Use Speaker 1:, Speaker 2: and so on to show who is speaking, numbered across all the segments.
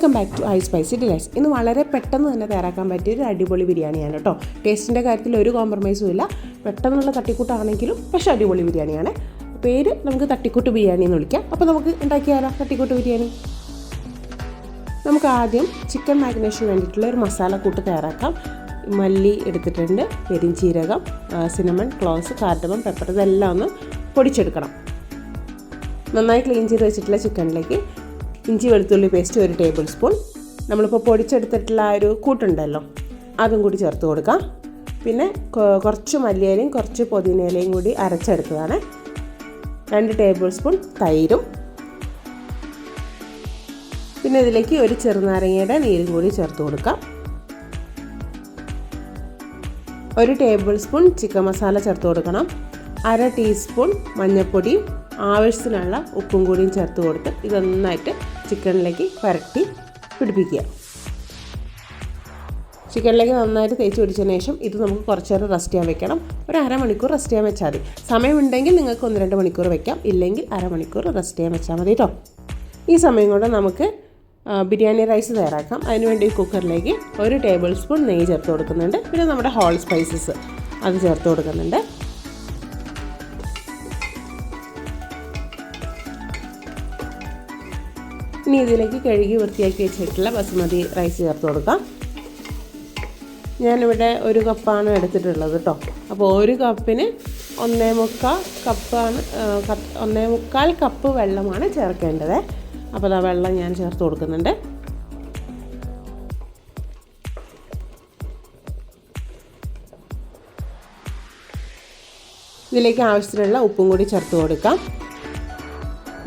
Speaker 1: Welcome back to I spicy delights. ഇന്ന് വളരെ പെട്ടെന്ന് തന്നെ തയ്യാറാക്കാൻ പറ്റിയൊരു അടിപൊളി ബിരിയാണിയാണ് കേട്ടോ. ടേസ്റ്റിൻ്റെ കാര്യത്തിൽ ഒരു കോംപ്രമൈസും ഇല്ല. പെട്ടെന്നുള്ള തട്ടിക്കൂട്ടാണെങ്കിലും പക്ഷേ അടിപൊളി ബിരിയാണിയാണ്. പേര് നമുക്ക് തട്ടിക്കൂട്ട് ബിരിയാണി എന്ന് വിളിക്കാം. അപ്പോൾ നമുക്ക് ഉണ്ടാക്കിയാലോ തട്ടിക്കൂട്ട് ബിരിയാണി. നമുക്ക് ആദ്യം ചിക്കൻ മാരിനേഷന് വേണ്ടിയിട്ടുള്ള ഒരു മസാലക്കൂട്ട് തയ്യാറാക്കാം. മല്ലി എടുത്തിട്ടുണ്ട്, പെരിഞ്ചീരകം, സിനമൺ, ക്ലോവ്സ്, കാർഡമം, പെപ്പർ, ഇതെല്ലാം ഒന്ന് പൊടിച്ചെടുക്കണം. നന്നായി ക്ലീൻ ചെയ്ത് വെച്ചിട്ടുള്ള ചിക്കനിലേക്ക് ഇഞ്ചി വെളുത്തുള്ളി പേസ്റ്റ് 1 ടേബിൾ സ്പൂൺ, നമ്മളിപ്പോൾ പൊടിച്ചെടുത്തിട്ടുള്ള ആ ഒരു കൂട്ടുണ്ടല്ലോ അതും കൂടി ചേർത്ത് കൊടുക്കാം. പിന്നെ കുറച്ച് മല്ലിയിലയും കുറച്ച് പുതിനയിലയും കൂടി അരച്ചെടുത്തതാണ്. 2 ടേബിൾ സ്പൂൺ തൈരും, പിന്നെ ഇതിലേക്ക് ഒരു ചെറുനാരങ്ങയുടെ നീരും കൂടി ചേർത്ത് കൊടുക്കാം. 1 ടേബിൾ സ്പൂൺ ചിക്കൻ മസാല ചേർത്ത് കൊടുക്കണം. 1/2 ടീസ്പൂൺ മഞ്ഞൾപ്പൊടിയും ആവശ്യത്തിനുള്ള ഉപ്പും കൂടിയും ചേർത്ത് കൊടുത്ത് ഇത് നന്നായിട്ട് ചിക്കനിലേക്ക് പുരട്ടി പിടിപ്പിക്കുക. ചിക്കനിലേക്ക് നന്നായിട്ട് തേച്ച് പിടിച്ചതിന് ശേഷം ഇത് നമുക്ക് കുറച്ച് നേരം റെസ്റ്റ് ചെയ്യാൻ വെക്കണം. ഒരു അരമണിക്കൂർ റെസ്റ്റ് ചെയ്യാൻ വെച്ചാൽ മതി. സമയമുണ്ടെങ്കിൽ നിങ്ങൾക്ക് 1-2 മണിക്കൂർ വെക്കാം, ഇല്ലെങ്കിൽ അരമണിക്കൂർ റെസ്റ്റ് ചെയ്യാൻ വെച്ചാൽ മതി കേട്ടോ. ഈ സമയം കൊണ്ട് നമുക്ക് ബിരിയാണി റൈസ് തയ്യാറാക്കാം. അതിനുവേണ്ടി കുക്കറിലേക്ക് 1 ടേബിൾ സ്പൂൺ നെയ്യ് ചേർത്ത് കൊടുക്കുന്നുണ്ട്. പിന്നെ നമ്മുടെ ഹോൾ സ്പൈസസ് അത് ചേർത്ത് കൊടുക്കുന്നുണ്ട്. ഇനി ഇതിലേക്ക് കഴുകി വൃത്തിയാക്കി വെച്ചിട്ടുള്ള ബസുമതി റൈസ് ചേർത്ത് കൊടുക്കാം. ഞാനിവിടെ 1 കപ്പാണ് എടുത്തിട്ടുള്ളത് കേട്ടോ. അപ്പോൾ 1 കപ്പിന് 1.25 കപ്പ് വെള്ളമാണ് ചേർക്കേണ്ടത്. അപ്പോൾ ആ വെള്ളം ഞാൻ ചേർത്ത് കൊടുക്കുന്നുണ്ട്. ഇതിലേക്ക് ആവശ്യത്തിനുള്ള ഉപ്പും കൂടി ചേർത്ത് കൊടുക്കാം.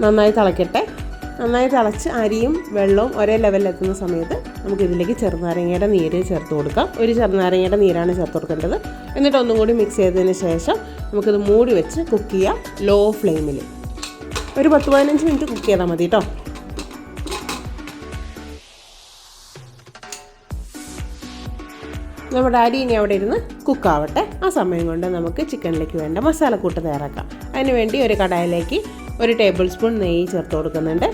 Speaker 1: നന്നായി തിളയ്ക്കട്ടെ. നന്നായി തിളച്ച് അരിയും വെള്ളവും ഒരേ ലെവലിലെത്തുന്ന സമയത്ത് നമുക്കിതിലേക്ക് ചെറുനാരങ്ങയുടെ നീര് ചേർത്ത് കൊടുക്കാം. 1 ചെറുനാരങ്ങയുടെ നീരാണ് ചേർത്ത് കൊടുക്കേണ്ടത്. എന്നിട്ട് ഒന്നും കൂടി മിക്സ് ചെയ്തതിന് ശേഷം നമുക്കിത് മൂടി വെച്ച് കുക്ക് ചെയ്യാം. ലോ ഫ്ലെയിമിൽ ഒരു 10-15 മിനിറ്റ് കുക്ക് ചെയ്താൽ മതി കേട്ടോ. നമ്മുടെ അരി ഇനി അവിടെ ഇരുന്ന് കുക്കാവട്ടെ. ആ സമയം കൊണ്ട് നമുക്ക് ചിക്കനിലേക്ക് വേണ്ട മസാലക്കൂട്ട് തയ്യാറാക്കാം. അതിനുവേണ്ടി ഒരു കടായിലേക്ക് 1 ടേബിൾ സ്പൂൺ നെയ്യ് ചേർത്ത് കൊടുക്കുന്നുണ്ട്.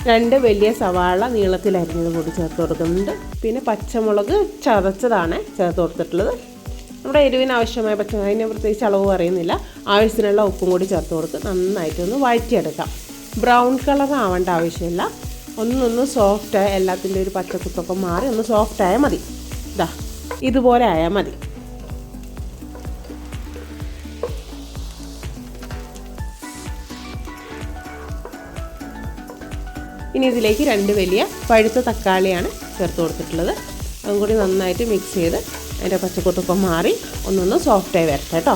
Speaker 1: 2 വലിയ സവാള നീളത്തിൽ അരിഞ്ഞത് കൂടി ചേർത്ത് കൊടുക്കുന്നുണ്ട്. പിന്നെ പച്ചമുളക് ചതച്ചതാണ് ചേർത്ത് കൊടുത്തിട്ടുള്ളത്. നമ്മുടെ എരിവിന് ആവശ്യമായ പച്ചമുളക്, അതിന് പ്രത്യേകിച്ച് അളവ് പറയുന്നില്ല. ആവശ്യത്തിനുള്ള ഉപ്പും കൂടി ചേർത്ത് കൊടുത്ത് നന്നായിട്ടൊന്ന് വഴറ്റിയെടുക്കാം. ബ്രൗൺ കളർ ആവേണ്ട ആവശ്യമില്ല. ഒന്ന് സോഫ്റ്റായ എല്ലാത്തിൻ്റെ ഒരു പച്ചക്കുത്തൊക്കെ മാറി ഒന്ന് സോഫ്റ്റായാൽ മതി. ഇതുപോലെ ആയാൽ മതി. ഇനി ഇതിലേക്ക് 2 വലിയ പഴുത്ത തക്കാളിയാണ് ചേർത്ത് കൊടുത്തിട്ടുള്ളത്. അതും കൂടി നന്നായിട്ട് മിക്സ് ചെയ്ത് അതിൻ്റെ പച്ചക്കുത്തൊക്കെ മാറി ഒന്നൊന്ന് സോഫ്റ്റായി വരട്ടെ കേട്ടോ.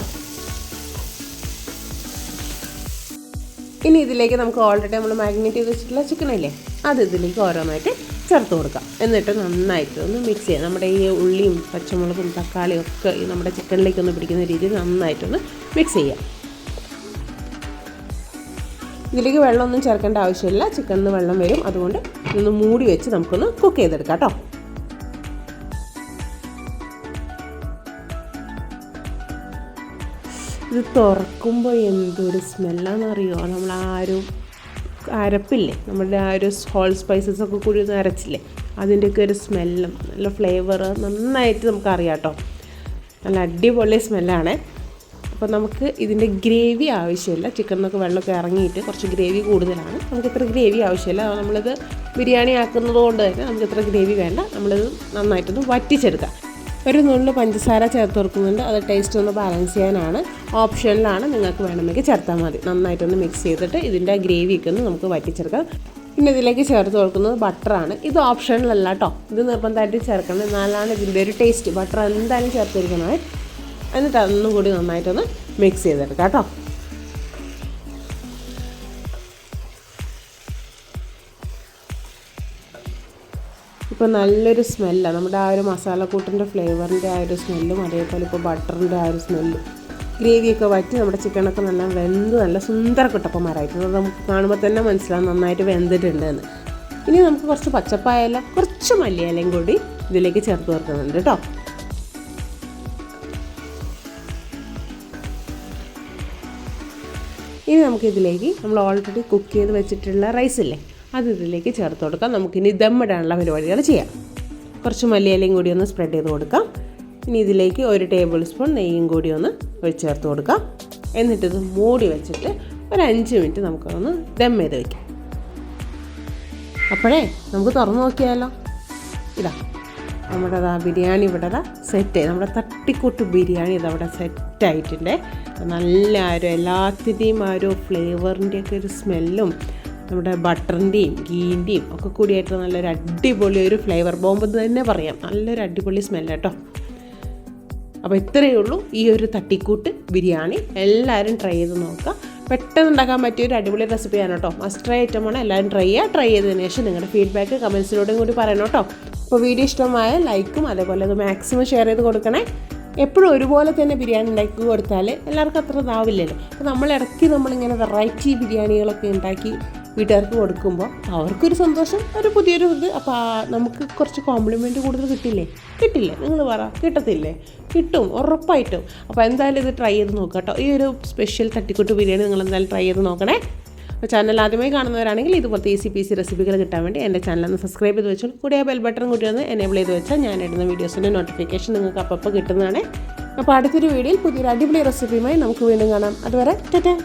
Speaker 1: ഇനി ഇതിലേക്ക് നമുക്ക് ഓൾറെഡി നമ്മൾ മാഗ്നേറ്റ് ചെയ്ത് വെച്ചിട്ടുള്ള ചിക്കനില്ലേ അത് ഇതിലേക്ക് ഓരോന്നായിട്ട് ചേർത്ത് കൊടുക്കാം. എന്നിട്ട് നന്നായിട്ട് ഒന്ന് മിക്സ് ചെയ്യാം. നമ്മുടെ ഈ ഉള്ളിയും പച്ചമുളകും തക്കാളിയും ഒക്കെ നമ്മുടെ ചിക്കനിലേക്ക് ഒന്ന് പിടിക്കുന്ന രീതിയിൽ നന്നായിട്ടൊന്ന് മിക്സ് ചെയ്യാം. ഇതിലേക്ക് വെള്ളമൊന്നും ചേർക്കേണ്ട ആവശ്യമില്ല. ചിക്കനിൽ നിന്ന് വെള്ളം വരും. അതുകൊണ്ട് ഇതൊന്ന് മൂടി വെച്ച് നമുക്കൊന്ന് കുക്ക് ചെയ്തെടുക്കാം കേട്ടോ. ഇത് തുറക്കുമ്പോൾ എന്തൊരു സ്മെല്ലാണെന്നറിയോ. നമ്മൾ ആ ഒരു അരപ്പില്ലേ, നമ്മുടെ ആ ഒരു ഹോൾ സ്പൈസസ് ഒക്കെ കൂടി ഒന്ന് അരച്ചില്ലേ, അതിൻ്റെയൊക്കെ ഒരു സ്മെല്ലും നല്ല ഫ്ലേവർ നന്നായിട്ട് നമുക്കറിയാം കേട്ടോ. നല്ല അടിപൊളി സ്മെല്ലാണ്. അപ്പോൾ നമുക്ക് ഇതിൻ്റെ ഗ്രേവി ആവശ്യമില്ല. ചിക്കനൊക്കെ വെള്ളമൊക്കെ ഇറങ്ങിയിട്ട് കുറച്ച് ഗ്രേവി കൂടുതലാണ്. നമുക്ക് ഇത്ര ഗ്രേവി ആവശ്യമില്ല. നമ്മളിത് ബിരിയാണി ആക്കുന്നത് കൊണ്ട് തന്നെ നമുക്ക് ഇത്ര ഗ്രേവി വേണ്ട. നമ്മളിത് നന്നായിട്ടൊന്ന് വറ്റിച്ചെടുക്കാം. 1 നുള്ള് പഞ്ചസാര ചേർത്ത് കൊടുക്കുന്നുണ്ട്. അത് ടേസ്റ്റ് ഒന്ന് ബാലൻസ് ചെയ്യാനാണ്. ഓപ്ഷനിലാണ്, നിങ്ങൾക്ക് വേണമെങ്കിൽ ചേർത്താൽ മതി. നന്നായിട്ടൊന്ന് മിക്സ് ചെയ്തിട്ട് ഇതിൻ്റെ ഗ്രേവിയൊക്കെ ഒന്ന് നമുക്ക് വറ്റിച്ചെടുക്കാം. പിന്നെ ഇതിലേക്ക് ചേർത്ത് കൊടുക്കുന്നത് ബട്ടറാണ്. ഇത് ഓപ്ഷനിലല്ല കേട്ടോ. ഇത് നിർബന്ധമായിട്ട് ചേർക്കണം, എന്നാലാണ് ഇതിൻ്റെ ഒരു ടേസ്റ്റ്. ബട്ടർ എന്തായാലും ചേർത്തിരിക്കണേ. എന്നിട്ട് അതൊന്നും കൂടി നന്നായിട്ടൊന്ന് മിക്സ് ചെയ്തെടുക്കാം കേട്ടോ. ഇപ്പോൾ നല്ലൊരു സ്മെല്ലാണ്. നമ്മുടെ ആ ഒരു മസാലക്കൂട്ടിൻ്റെ ഫ്ലേവറിൻ്റെ ആ ഒരു സ്മെല്ലും അതേപോലെ ഇപ്പോൾ ബട്ടറിൻ്റെ ആ ഒരു സ്മെല്ലും ഗ്രേവിയൊക്കെ വറ്റി നമ്മുടെ ചിക്കനൊക്കെ നല്ല വെന്ത് നല്ല സുന്ദര കുട്ടപ്പന്മാരായിട്ടുണ്ട്. നമുക്ക് കാണുമ്പോൾ തന്നെ മനസ്സിലാവും നന്നായിട്ട് വെന്തിട്ടുണ്ട് എന്ന്. ഇനി നമുക്ക് കുറച്ച് പച്ചപ്പായല കുറച്ച് മല്ലിയിലയും കൂടി ഇതിലേക്ക് ചേർത്ത് കൊടുക്കുന്നുണ്ട് കേട്ടോ. ഇനി നമുക്കിതിലേക്ക് നമ്മൾ ഓൾറെഡി കുക്ക് ചെയ്ത് വെച്ചിട്ടുള്ള റൈസില്ലേ അത് ഇതിലേക്ക് ചേർത്ത് കൊടുക്കാം. നമുക്കിനി ദമ്മിടാനുള്ള പരിപാടികൾ ചെയ്യാം. കുറച്ച് മല്ലിയിലയും കൂടി ഒന്ന് സ്പ്രെഡ് ചെയ്ത് കൊടുക്കാം. ഇനി ഇതിലേക്ക് 1 ടേബിൾ സ്പൂൺ നെയ്യും കൂടി ഒന്ന് ചേർത്ത് കൊടുക്കാം. എന്നിട്ടിത് മൂടി വെച്ചിട്ട് ഒരു 5 മിനിറ്റ് നമുക്കൊന്ന് ദം ചെയ്ത് വയ്ക്കാം. അപ്പോഴേ നമുക്ക് തുറന്ന് നോക്കിയാലോ. ഇതാ നമ്മുടെ ബിരിയാണി ഇവിടെ സെറ്റായി. നമ്മുടെ തട്ടിക്കൂട്ട് ബിരിയാണി ഇതവിടെ സെറ്റായിട്ടുണ്ട്. നല്ല എല്ലാത്തിൻ്റെയും ഫ്ലേവറിൻ്റെയൊക്കെ ഒരു സ്മെല്ലും നമ്മുടെ ബട്ടറിൻ്റെയും ഗീൻ്റെയും ഒക്കെ കൂടിയായിട്ട് നല്ലൊരു അടിപൊളി ഒരു ഫ്ലേവർ ബോംബ് തന്നെ പറയാം. നല്ലൊരു അടിപൊളി സ്മെല്ല് കേട്ടോ. അപ്പോൾ ഇത്രയേ ഉള്ളൂ ഈ ഒരു തട്ടിക്കൂട്ട് ബിരിയാണി. എല്ലാവരും ട്രൈ ചെയ്ത് നോക്കുക. പെട്ടെന്ന് ഉണ്ടാക്കാൻ പറ്റിയൊരു അടിപൊളി റെസിപ്പിയാണ് കേട്ടോ. മസ്റ്റ് ട്രൈ ഐറ്റമാണ്. എല്ലാവരും ട്രൈ ചെയ്തതിന് ശേഷം നിങ്ങളുടെ ഫീഡ്ബാക്ക് കമൻസിലൂടെയും കൂടി പറയണം കേട്ടോ. അപ്പോൾ വീഡിയോ ഇഷ്ടമായ ലൈക്കും അതേപോലെ അത് മാക്സിമം ഷെയർ ചെയ്ത് കൊടുക്കണേ. എപ്പോഴും ഒരുപോലെ തന്നെ ബിരിയാണി ഉണ്ടാക്കി കൊടുത്താൽ എല്ലാവർക്കും അത്ര ഇതാവില്ലല്ലോ. അപ്പോൾ നമ്മളിടയ്ക്ക് നമ്മളിങ്ങനെ വെറൈറ്റി ബിരിയാണികളൊക്കെ ഉണ്ടാക്കി വീട്ടുകാർക്ക് കൊടുക്കുമ്പോൾ അവർക്കൊരു സന്തോഷം, ഒരു പുതിയൊരു ഇത്. അപ്പോൾ നമുക്ക് കുറച്ച് കോംപ്ലിമെൻറ്റ് കൂടുതൽ കിട്ടില്ലേ? നിങ്ങൾ പറ, കിട്ടത്തില്ലേ? കിട്ടും, ഉറപ്പായിട്ടും. അപ്പോൾ എന്തായാലും ഇത് ട്രൈ ചെയ്ത് നോക്കുക കേട്ടോ. ഈ ഒരു സ്പെഷ്യൽ തട്ടിക്കൂട്ട് ബിരിയാണി നിങ്ങൾ എന്തായാലും ട്രൈ ചെയ്ത് നോക്കണേ. അപ്പോൾ ചാനൽ ആദ്യമായി കാണുന്നവരാണെങ്കിൽ ഇതുപോലത്തെ ഈസി പീസി റെസിപ്പികൾ കിട്ടാൻ വേണ്ടി എൻ്റെ ചാനലൊന്ന് സബ്സ്ക്രൈബ് ചെയ്ത് വെച്ചോളൂ. കൂടെ ആ ബെൽ ബട്ടൺ കൂടി ഒന്ന് എനേബിൾ ചെയ്ത് വെച്ചാൽ ഞാൻ ഇടുന്ന വീഡിയോസിൻ്റെ നോട്ടിഫിക്കേഷൻ നിങ്ങൾക്ക് അപ്പോൾ കിട്ടുന്നതാണ്. അപ്പോൾ അടുത്തൊരു വീഡിയോയിൽ പുതിയൊരു അടിപൊളി റെസിപ്പിയുമായി നമുക്ക് വീണ്ടും കാണാം. അതുവരെ ടാറ്റാ.